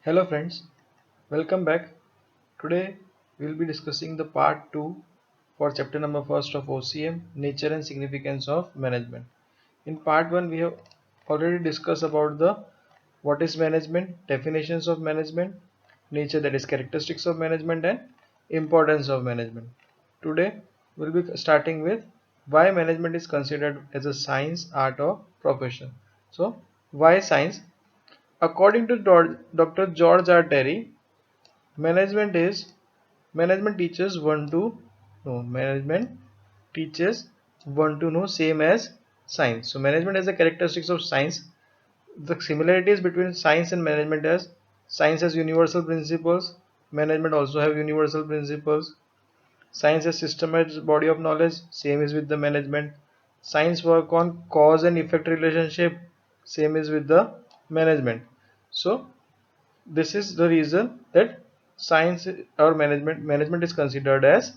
Hello friends, welcome back. Today we will be discussing the part 2 for chapter number first of OCM, Nature and Significance of Management. In part 1 we have already discussed about the what is management, definitions of management, nature that is characteristics of management and importance of management. Today we will be starting with why management is considered as a science, art or profession. So why science? According to Dr. George R. Terry, Management is management teaches one to know. Management teaches one to know same as science. So management has the characteristics of science. The similarities between science and management is science has universal principles. Management also have universal principles. Science has systematic body of knowledge. Same is with the management. Science work on cause and effect relationship. Same is with the management. So this is the reason that science or management is considered as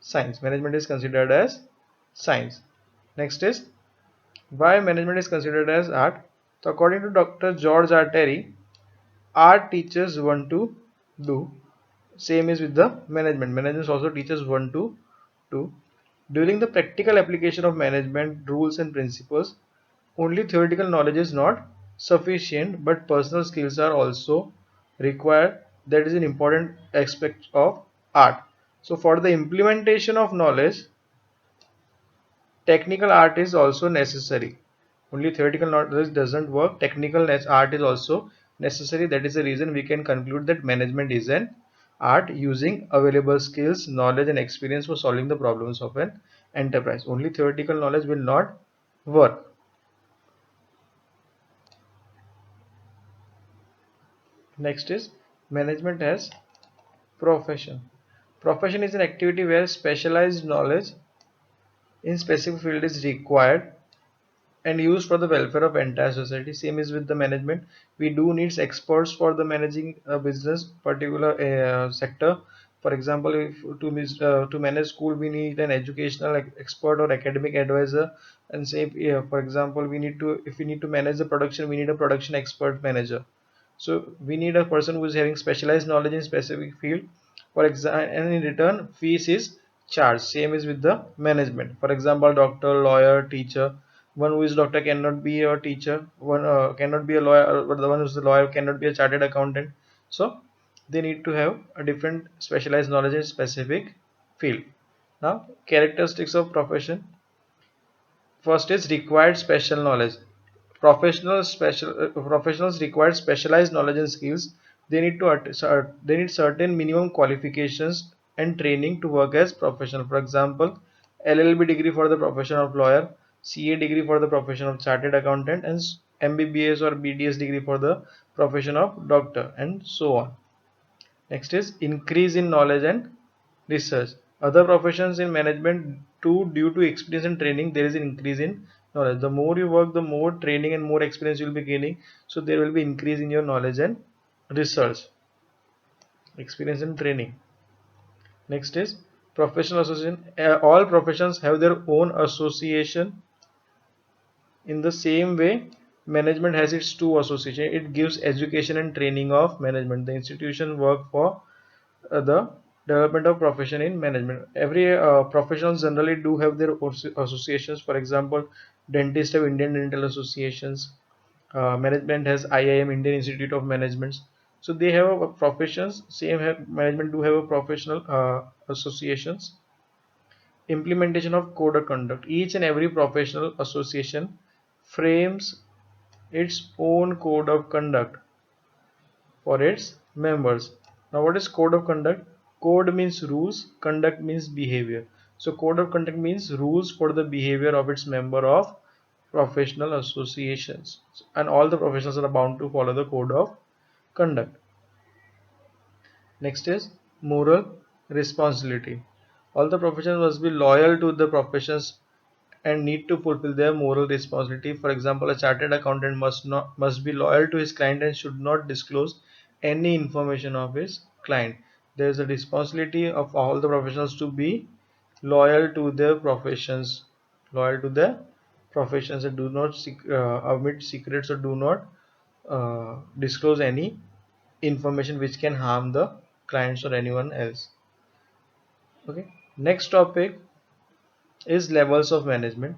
science. Next is why management is considered as art. So according to Dr. George R. Terry, art teaches one to do. Same is with the management also teaches one to do. During the practical application of management rules and principles, only theoretical knowledge is not sufficient, but personal skills are also required. That is an important aspect of art. So, for the implementation of knowledge, technical art is also necessary. Only theoretical knowledge doesn't work. Technical art is also necessary. That is the reason we can conclude that management is an art using available skills, knowledge, and experience for solving the problems of an enterprise. Only theoretical knowledge will not work. Next is management as profession. Profession is an activity where specialized knowledge in specific field is required and used for the welfare of entire society. Same is with the management. We do need experts for the managing a business particular sector. For example, if to manage school we need an educational expert or academic advisor. And say for example we need to if we need to manage the production, we need a production expert manager. So we need a person who is having specialized knowledge in specific field. For example, and in return fees is charged. Same is with the management. For example, doctor, lawyer, teacher. One who is doctor cannot be a teacher. One cannot be a lawyer. But the one who is the lawyer cannot be a chartered accountant. So they need to have a different specialized knowledge in specific field. Now characteristics of profession. First is required special knowledge. Professionals require specialized knowledge and skills. They need certain minimum qualifications and training to work as professional. For example, LLB degree for the profession of lawyer, CA degree for the profession of chartered accountant, and MBBS or BDS degree for the profession of doctor, and so on. Next is increase in knowledge and research. Other professions in management too, due to experience and training, there is an increase in knowledge. The more you work, the more training and more experience you will be gaining. So there will be increase in your knowledge and research, experience and training. Next is professional association. All professions have their own association. In the same way, management has its two association. It gives education and training of management. The institution work for the development of profession in management. Every professionals generally do have their associations. For example, dentists have Indian dental associations. Management has IIM, Indian Institute of Management. So they have professions. Same have management do have a professional associations. Implementation of code of conduct. Each and every professional association frames its own code of conduct for its members. Now, what is code of conduct? Code means rules, conduct means behavior. So, code of conduct means rules for the behavior of its member of professional associations, and all the professionals are bound to follow the code of conduct. Next is moral responsibility. All the professionals must be loyal to the professions and need to fulfill their moral responsibility. For example, a chartered accountant must be loyal to his client and should not disclose any information of his client. There is a responsibility of all the professionals to be loyal to their professions, and do not omit secrets or do not disclose any information which can harm the clients or anyone else. Okay, next topic is levels of management.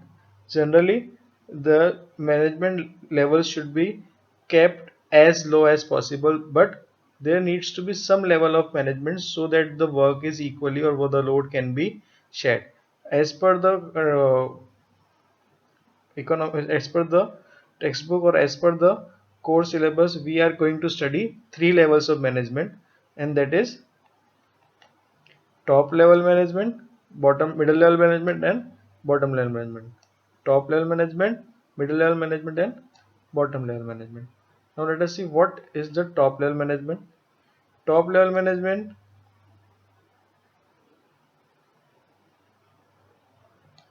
Generally, the management levels should be kept as low as possible, but there needs to be some level of management so that the work is equally or the load can be shared. As per the as per the textbook or as per the course syllabus, we are going to study three levels of management, and that is top level management, middle level management, and bottom level management. Top level management, middle level management, and bottom level management. Now let us see what is the top level management. Top level management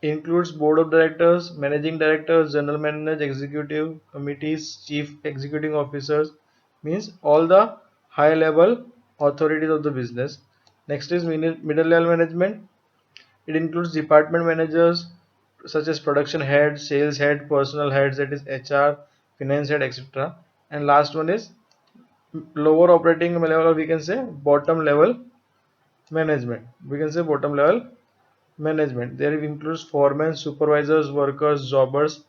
includes board of directors, managing directors, general managers, executive committees, chief executive officers, means all the high level authorities of the business. Next is middle level management. It includes department managers such as production head, sales head, personal heads, that is HR, finance head, etc. And last one is lower operating level, or we can say bottom level management. We can say bottom level management. There it includes foremen, supervisors, workers, jobbers,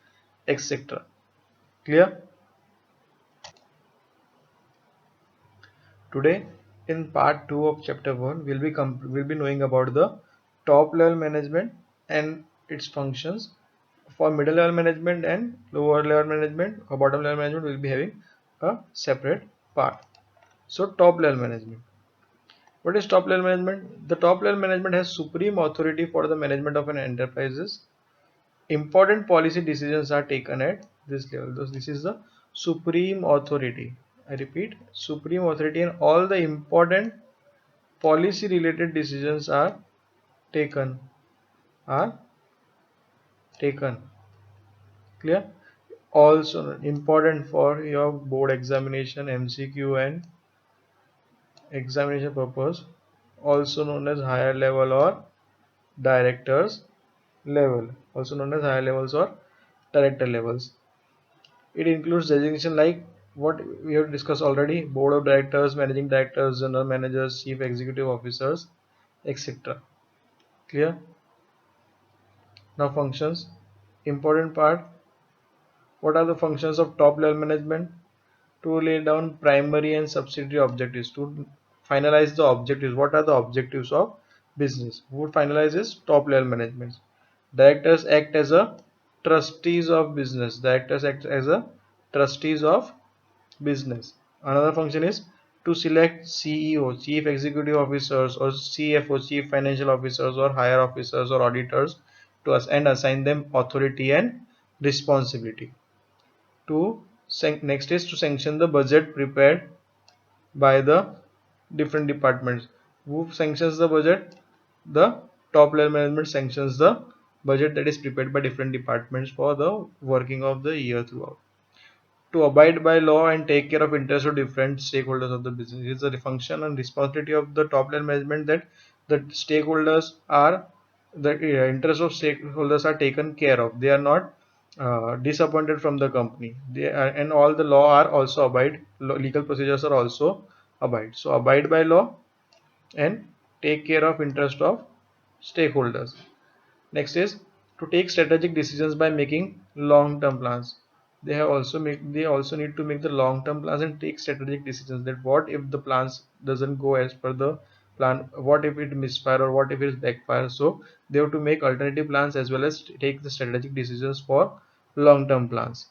etc. Clear? Today, in part 2 of chapter 1, we'll be knowing about the top level management and its functions. For middle level management and lower level management or bottom level management, we'll be having a separate part. So, top level management. What is top level management? The top level management has supreme authority for the management of an enterprises. Important policy decisions are taken at this level. Thus, this is the supreme authority. I repeat, supreme authority, and all the important policy related decisions taken are taken. Clear? Also important for your board examination, MCQ, and examination purpose, also known as higher level or directors level, also known as higher levels or director levels. It includes designation like what we have discussed already: board of directors, managing directors, general managers, chief executive officers, etc. Clear? Now functions. Important part. What are the functions of top level management? To lay down primary and subsidiary objectives, to finalize the objectives. What are the objectives of business? Who finalizes? Top level management. Directors act as a trustees of business. Directors act as a trustees of business. Another function is to select CEO, chief executive officers, or CFO, chief financial officers, or higher officers or auditors to us, and assign them authority and responsibility. To next is to sanction the budget prepared by the different departments. Who sanctions the budget? The top level management sanctions the budget that is prepared by different departments for the working of the year throughout. To abide by law and take care of interests of different stakeholders of the business. It is the function and responsibility of the top level management that the stakeholders are the interests of stakeholders are taken care of. They are not disappointed from the company. They are, and all the law are also abide. Legal procedures are also abide. So abide by law and take care of interest of stakeholders. Next is to take strategic decisions by making long-term plans. They also need to make the long-term plans and take strategic decisions. That what if the plans doesn't go as per the plan? What if it misfire, or what if it backfire? So they have to make alternative plans as well as take the strategic decisions for long-term plans.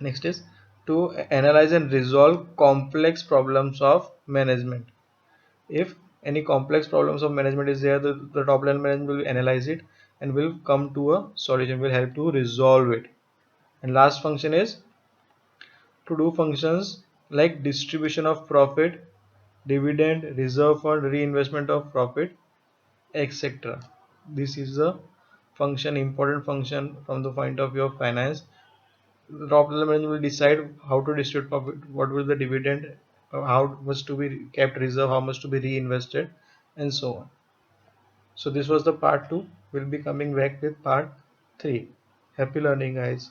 Next is to analyze and resolve complex problems of management. If any complex problems of management is there, the top level management will analyze it and will come to a solution, will help to resolve it. And last function is to do functions like distribution of profit, dividend, reserve fund, reinvestment of profit, etc. This is the function, important function from the point of view of finance. The top level management will decide how to distribute profit, what will the dividend, how much to be kept reserve, how much to be reinvested, and so on. So this was the part 2. We'll be coming back with part 3. Happy learning, guys.